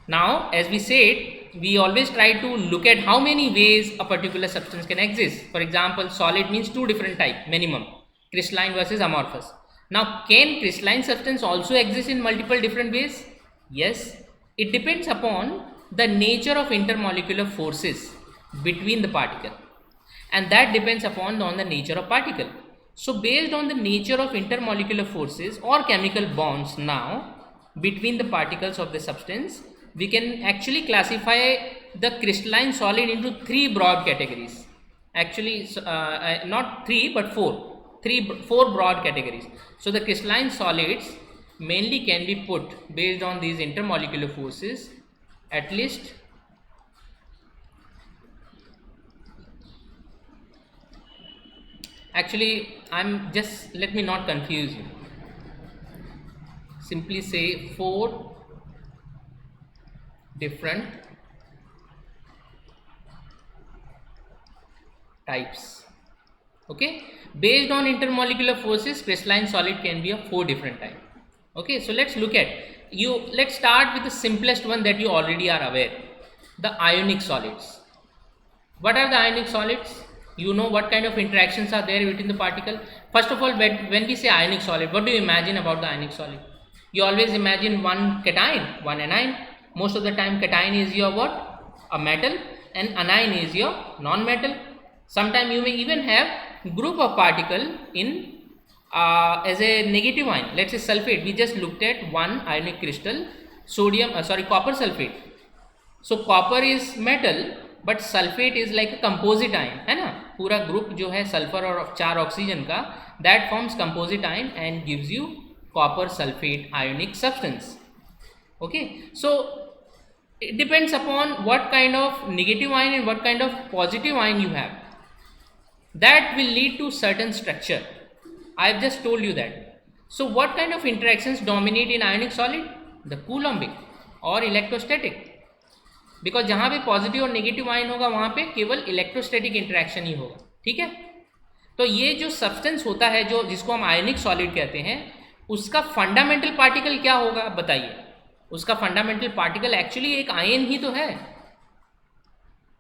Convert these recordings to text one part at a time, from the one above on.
Now, as we said, we always try to look at how many ways a particular substance can exist. For example, solid means two different type minimum, crystalline versus amorphous. Now, can crystalline substance also exist in multiple different ways? Yes, it depends upon the nature of intermolecular forces between the particle, and that depends upon on the nature of particle. So based on the nature of intermolecular forces or chemical bonds now between the particles of the substance, we can actually classify the crystalline solid into three broad categories. Actually, not three but four broad categories. So the crystalline solids mainly can be put based on these intermolecular forces, at least actually I'm just, let me not confuse you, simply say four different types. Okay, based on intermolecular forces, crystalline solid can be of four different types. Okay, so let's look at let's start with the simplest one that you already are aware, the ionic solids. What are the ionic solids? You know what kind of interactions are there between the particle. First of all, when we say ionic solid, what do you imagine about the ionic solid? You always imagine one cation, one anion. Most of the time cation is your what? A metal, and anion is your non-metal. Sometimes you may even have group of particle in as a negative ion. Let's say sulfate. We just looked at one ionic crystal, copper sulfate. So copper is metal, but sulphate is like a composite ion, है ना. पूरा group जो है sulphur और 4 oxygen का, that forms composite ion and gives you copper sulphate ionic substance. Okay, so it depends upon what kind of negative ion and what kind of positive ion you have, that will lead to certain structure. I have just told you that. So what kind of interactions dominate in ionic solid? The coulombic or electrostatic, because जहाँ पे positive और negative ion होगा वहाँ पे केवल electrostatic interaction ही होगा. ठीक है, तो ये जो सब्सटेंस होता है जो जिसको हम आयनिक सॉलिड कहते हैं, उसका फंडामेंटल पार्टिकल क्या होगा बताइए. उसका फंडामेंटल पार्टिकल एक्चुअली एक आयन ही तो है.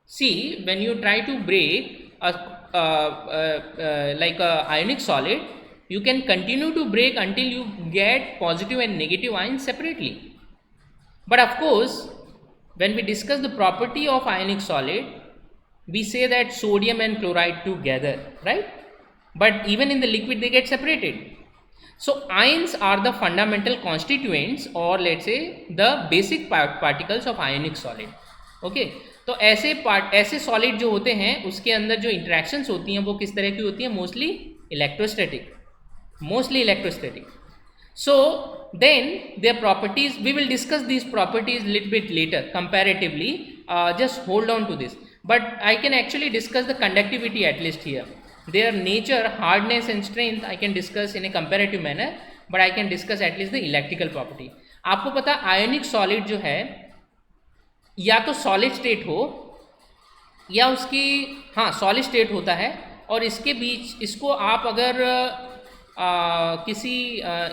See when you try to break like a ionic solid, you can continue to break until you get positive and negative ions separately. But of course, when we discuss the property of ionic solid, we say that sodium and chloride together, right? But even in the liquid they get separated. So ions are the fundamental constituents, or let's say the basic particles of ionic solid. Okay, तो ऐसे solid जो होते हैं उसके अंदर जो interactions होती हैं वो किस तरह की होती हैं? Mostly electrostatic. So then their properties, we will discuss these properties little bit later comparatively. Just hold on to this, but I can actually discuss the conductivity at least here. Their nature, hardness and strength I can discuss in a comparative manner, but I can discuss at least the electrical property. आपको पता ionic solid जो है या तो solid state हो या उसकी solid state होता है, और इसके बीच इसको आप अगर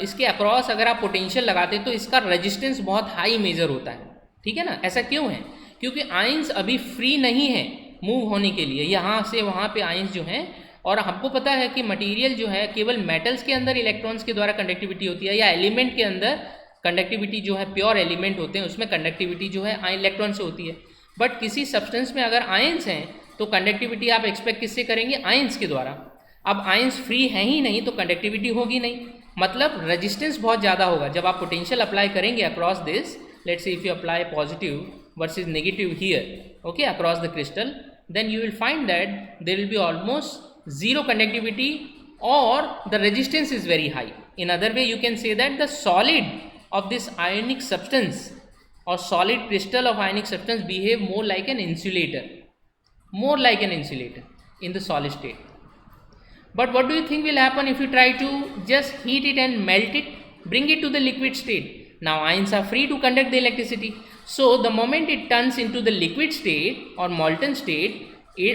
इसके अक्रॉस अगर आप पोटेंशियल लगाते हैं तो इसका रेजिस्टेंस बहुत हाई मेजर होता है. ठीक है ना. ऐसा क्यों है? क्योंकि आयंस अभी फ्री नहीं है मूव होने के लिए, यहाँ से वहाँ पे आयंस जो हैं. और हमको पता है कि मटेरियल जो है केवल मेटल्स के अंदर इलेक्ट्रॉन्स के द्वारा कंडक्टिविटी होती है, या एलिमेंट के अंदर कंडक्टिविटी जो है, प्योर एलिमेंट होते हैं उसमें कंडक्टिविटी जो है इलेक्ट्रॉन से होती है. बट किसी सब्सटेंस में अगर आयंस हैं तो कंडक्टिविटी आप एक्सपेक्ट किससे करेंगे? आयंस के द्वारा. अब आयंस फ्री हैं ही नहीं तो कंडक्टिविटी होगी नहीं, मतलब रेजिस्टेंस बहुत ज़्यादा होगा. जब आप पोटेंशियल अप्लाई करेंगे across this, let's say if you apply positive versus negative here, okay, across the crystal, then you will find that there will be almost zero conductivity or the resistance is very high. In other way you can say that the solid of this ionic substance or solid crystal of ionic substance behave more like an insulator in the solid state. But what do you think will happen if you try to just heat it and melt it, bring it to the liquid state? Now ions are free to conduct the electricity. So the moment it turns into the liquid state or molten state,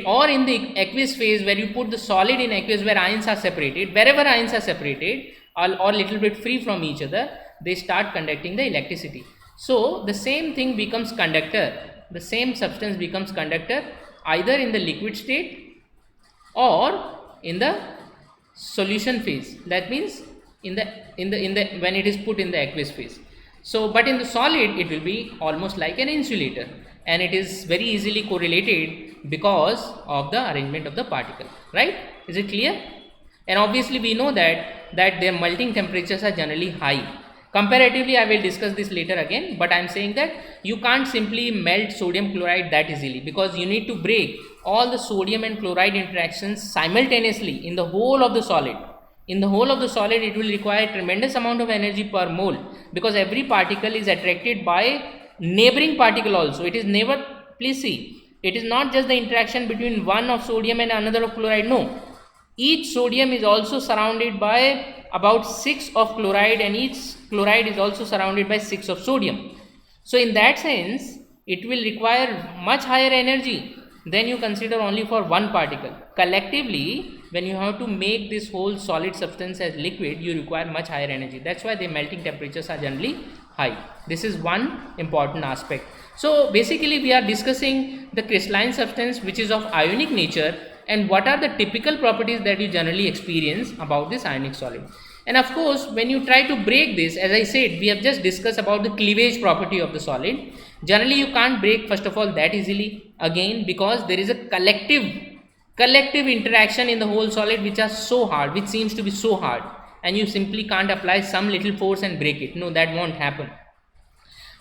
or in the aqueous phase where you put the solid in aqueous where ions are separated, wherever ions are separated or little bit free from each other, they start conducting the electricity. So the same thing becomes conductor, the same substance becomes conductor either in the liquid state or in the solution phase. That means in the when it is put in the aqueous phase. So but in the solid it will be almost like an insulator, and it is very easily correlated because of the arrangement of the particle, right? Is it clear? And obviously we know that their melting temperatures are generally high. Comparatively, I will discuss this later again, but I am saying that you can't simply melt sodium chloride that easily, because you need to break all the sodium and chloride interactions simultaneously in the whole of the solid. In the whole of the solid, it will require tremendous amount of energy per mole, because every particle is attracted by neighboring particle also. It is never, please see, it is not just the interaction between one of sodium and another of chloride. No, each sodium is also surrounded by about 6 of chloride, and each chloride is also surrounded by 6 of sodium. So in that sense, it will require much higher energy than you consider only for one particle. Collectively, when you have to make this whole solid substance as liquid, you require much higher energy. That's why the melting temperatures are generally high. This is one important aspect. So basically we are discussing the crystalline substance which is of ionic nature, and what are the typical properties that you generally experience about this ionic solid. And of course, when you try to break this, as I said, we have just discussed about the cleavage property of the solid. Generally you can't break, first of all, that easily, again because there is a collective interaction in the whole solid which are so hard, which seems to be so hard, and you simply can't apply some little force and break it. No, that won't happen.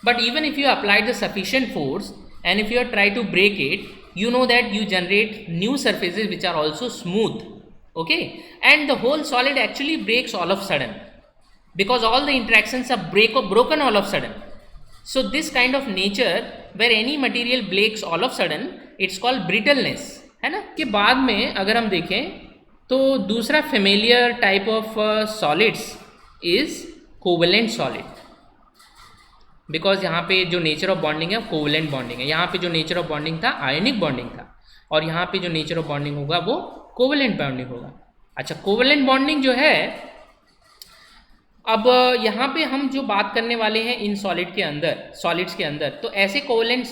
But even if you apply the sufficient force and if you try to break it, you know that you generate new surfaces which are also smooth, okay, and the whole solid actually breaks all of a sudden, because all the interactions are broken all of a sudden. So this kind of nature where any material breaks all of a sudden, it's called brittleness, है ना. के बाद में अगर हम देखें तो दूसरा familiar type of solids is covalent solid, because यहाँ पे जो नेचर ऑफ बॉन्डिंग है कोवेलेंट बॉन्डिंग है. यहाँ पे जो नेचर ऑफ बॉन्डिंग था आयोनिक बॉन्डिंग था, और यहाँ पे जो नेचर ऑफ बॉन्डिंग होगा वो कोवेलेंट बॉन्डिंग होगा. अच्छा, कोवेलेंट बॉन्डिंग जो है, अब यहाँ पे हम जो बात करने वाले हैं इन सॉलिड्स के अंदर, तो ऐसे कोवेलेंट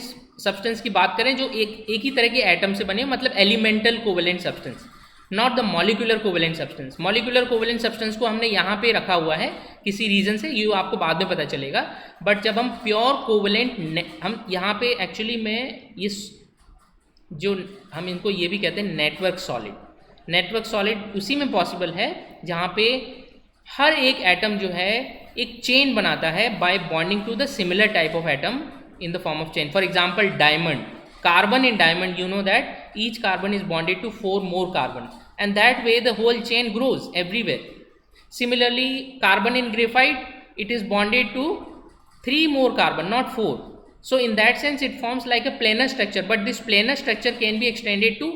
सब्सटेंस की बात करें जो एक ही तरह के एटम से बने, मतलब elemental covalent substance, not the molecular covalent substance. Molecular covalent substance को हमने यहाँ पे रखा हुआ है किसी रीजन से, ये आपको बाद में पता चलेगा. बट जब हम प्योर कोवेलेंट, हम यहाँ पे एक्चुअली में ये जो हम इनको ये भी कहते हैं नेटवर्क सॉलिड. नेटवर्क सॉलिड उसी में पॉसिबल है जहाँ पे हर एक एटम जो है एक चेन बनाता है by bonding to the similar type of atom in the form of chain. For example, diamond, carbon in diamond, you know that each carbon is bonded to 4 more carbon, and that way the whole chain grows everywhere. Similarly, carbon in graphite, it is bonded to 3 more carbon, not 4. So in that sense it forms like a planar structure, but this planar structure can be extended to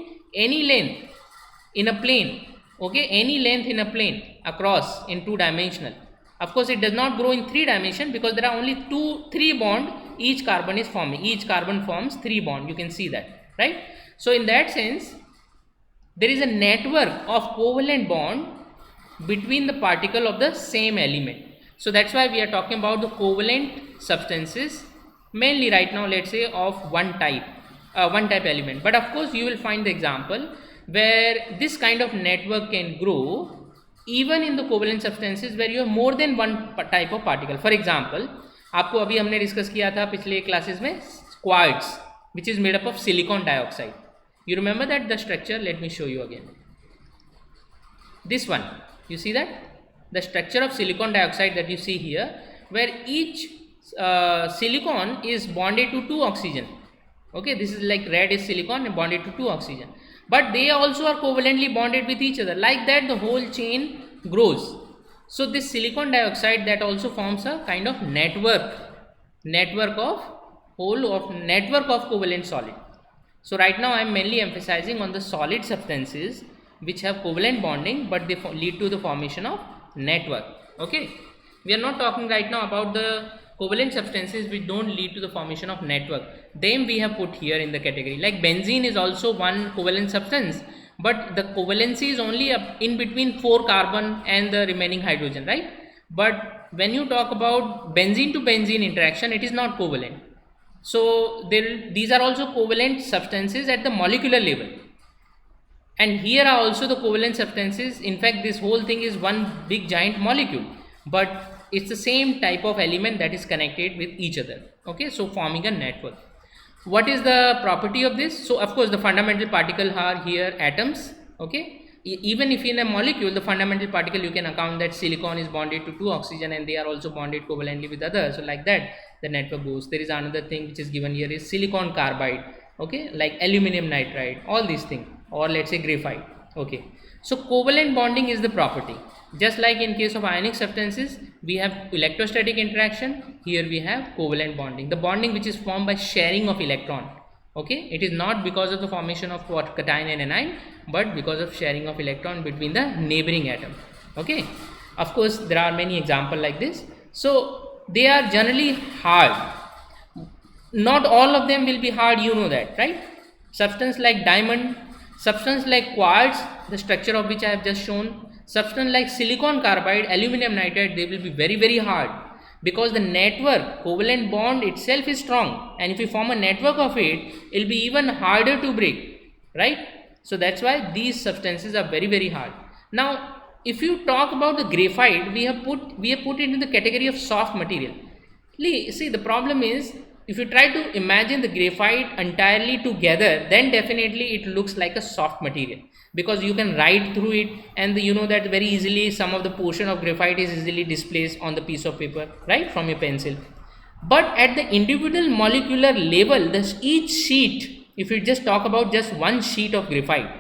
any length in a plane, okay, any length in a plane across in 2 dimensional. Of course, it does not grow in 3 dimension because there are only 3 bond each carbon is forming. Each carbon forms 3 bond. You can see that, right? So in that sense, there is a network of covalent bond between the particle of the same element. So that's why we are talking about the covalent substances mainly right now, let's say of one type element. But of course, you will find the example where this kind of network can grow even in the covalent substances where you have more than one type of particle. For example, आपको अभी हमने discuss किया था पिछले classes में quartz which is made up of silicon dioxide. You remember that the structure? Let me show you again. This one, you see that the structure of silicon dioxide that you see here, where each silicon is bonded to 2 oxygen. Okay, this is like red is silicon and bonded to 2 oxygen, but they also are covalently bonded with each other. Like that the whole chain grows. So this silicon dioxide that also forms a kind of network of covalent solid. So right now I am mainly emphasizing on the solid substances which have covalent bonding, but they lead to the formation of network. Okay, we are not talking right now about the covalent substances which don't lead to the formation of network. Them we have put here in the category. Like benzene is also one covalent substance, but the covalency is only in between 4 carbon and the remaining hydrogen, right? But when you talk about benzene to benzene interaction, it is not covalent. So these are also covalent substances at the molecular level, and here are also the covalent substances. In fact, this whole thing is one big giant molecule, but it's the same type of element that is connected with each other. Okay, so forming a network. What is the property of this? So of course the fundamental particle are here atoms. Okay, even if in a molecule the fundamental particle, you can account that silicon is bonded to 2 oxygen and they are also bonded covalently with others. So like that the network goes. There is another thing which is given here is silicon carbide. Okay, like aluminum nitride, all these things, or let's say graphite. Okay, so covalent bonding is the property. Just like in case of ionic substances, we have electrostatic interaction. Here we have covalent bonding, the bonding which is formed by sharing of electron. Okay, it is not because of the formation of what, cation and anion, but because of sharing of electron between the neighboring atom. Okay, of course there are many examples like this. So they are generally hard. Not all of them will be hard, you know that, right? Substance like diamond, substance like quartz, the structure of which I have just shown, substance like silicon carbide, aluminum nitride, they will be very hard, because the network covalent bond itself is strong, and if you form a network of it, it will be even harder to break, right? So that's why these substances are very hard. Now if you talk about the graphite, we have put it in the category of soft material. See, the problem is, if you try to imagine the graphite entirely together, then definitely it looks like a soft material, because you can write through it, and you know that very easily some of the portion of graphite is easily displaced on the piece of paper, right, from your pencil. But at the individual molecular level, each sheet, if you just talk about just one sheet of graphite,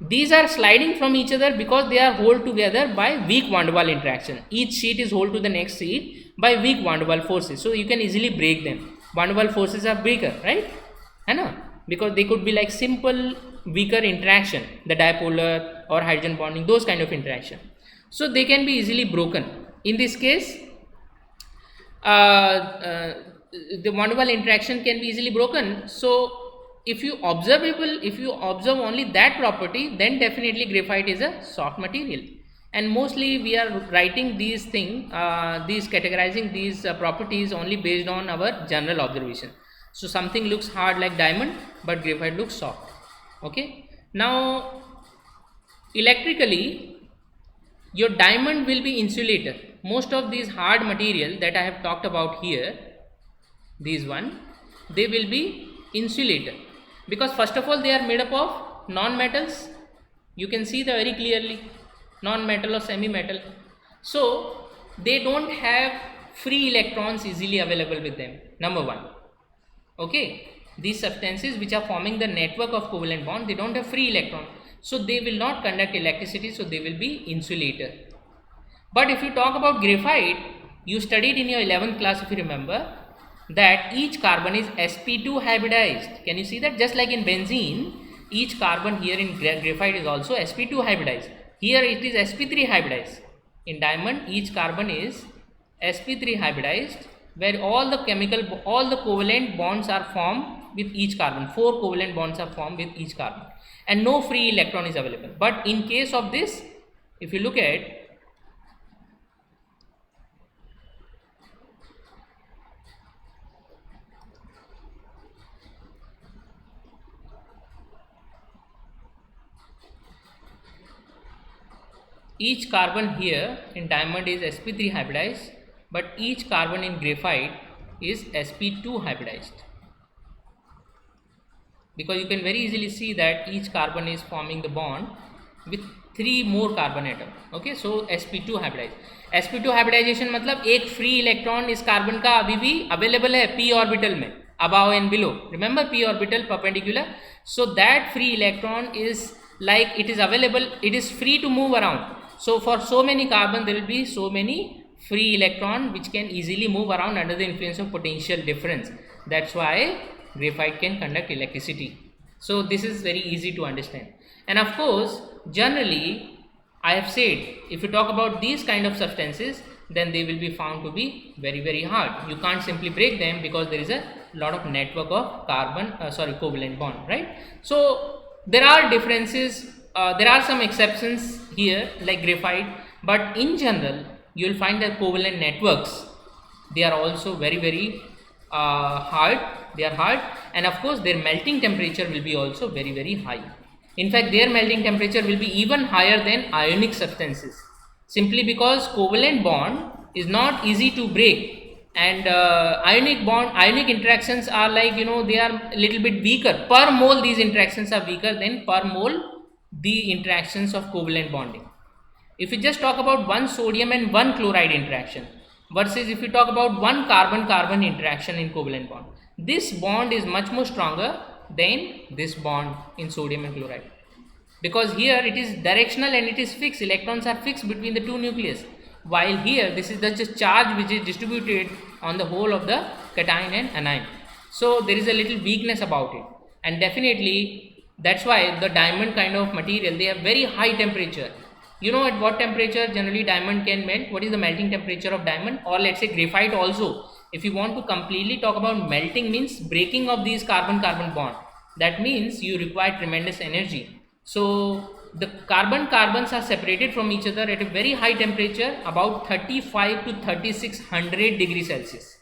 these are sliding from each other because they are held together by weak van der Waals interaction. Each sheet is held to the next sheet by weak van der Waals forces. So you can easily break them. Van der Waals forces are weaker, right? I know, because they could be like simple weaker interaction, the dipolar or hydrogen bonding, those kind of interaction. So they can be easily broken. In this case, the van der Waals interaction can be easily broken. So if you observe only that property, then definitely graphite is a soft material. And mostly we are writing these things, categorizing these properties only based on our general observation. So something looks hard like diamond, but graphite looks soft. Okay, now electrically your diamond will be insulator. Most of these hard material that I have talked about here, these one, they will be insulator, because first of all they are made up of non-metals. You can see that very clearly, non-metal or semi-metal. So they don't have free electrons easily available with them, number one. Okay, these substances which are forming the network of covalent bond, they don't have free electron, so they will not conduct electricity, so they will be insulator. But if you talk about graphite, you studied in your 11th class, if you remember, that each carbon is sp2 hybridized. Can you see that? Just like in benzene, each carbon here in graphite is also sp2 hybridized. Here it is sp3 hybridized. In diamond, each carbon is sp3 hybridized, where all the covalent bonds are formed with each carbon. 4 covalent bonds are formed with each carbon, and no free electron is available. But in case of this, if you look at, each carbon here in diamond is sp3 hybridized, but each carbon in graphite is sp2 hybridized, because you can very easily see that each carbon is forming the bond with 3 more carbon atom. Okay, so sp2 hybridized. sp2 hybridization मतलब एक free electron इस carbon का अभी भी available है p orbital में, above and below. Remember p orbital perpendicular. So that free electron is like, it is available, it is free to move around. So for so many carbon, there will be so many free electron which can easily move around under the influence of potential difference. That's why graphite can conduct electricity. So this is very easy to understand. And of course, generally I have said, if you talk about these kind of substances, then they will be found to be very hard. You can't simply break them because there is a lot of network of covalent bond, right? So there are differences. There are some exceptions here like graphite, but in general you will find that covalent networks, they are also very hard. They are hard, and of course their melting temperature will be also very high. In fact, their melting temperature will be even higher than ionic substances, simply because covalent bond is not easy to break, and ionic interactions are like, they are a little bit weaker per mole. These interactions are weaker than per mole the interactions of covalent bonding. If we just talk about one sodium and one chloride interaction versus if we talk about one carbon-carbon interaction in covalent bond, this bond is much more stronger than this bond in sodium and chloride, because here it is directional and it is fixed. Electrons are fixed between the two nucleus, while here this is the just charge which is distributed on the whole of the cation and anion. So there is a little weakness about it, and definitely that's why the diamond kind of material, they have very high temperature. You know at what temperature generally diamond can melt? What is the melting temperature of diamond, or let's say graphite also? If you want to completely talk about melting, means breaking of these carbon-carbon bond, that means you require tremendous energy. So the carbons are separated from each other at a very high temperature, about 35 to 3600 degrees Celsius,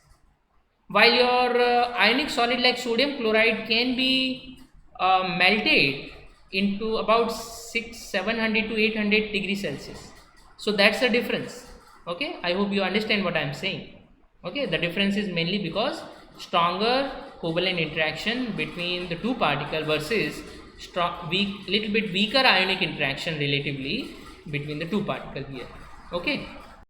while your ionic solid like sodium chloride can be melted into about 700 to 800 degrees Celsius. So that's the difference. Okay, I hope you understand what I am saying. Okay, the difference is mainly because stronger covalent interaction between the two particles versus little bit weaker ionic interaction relatively between the two particles here. Okay.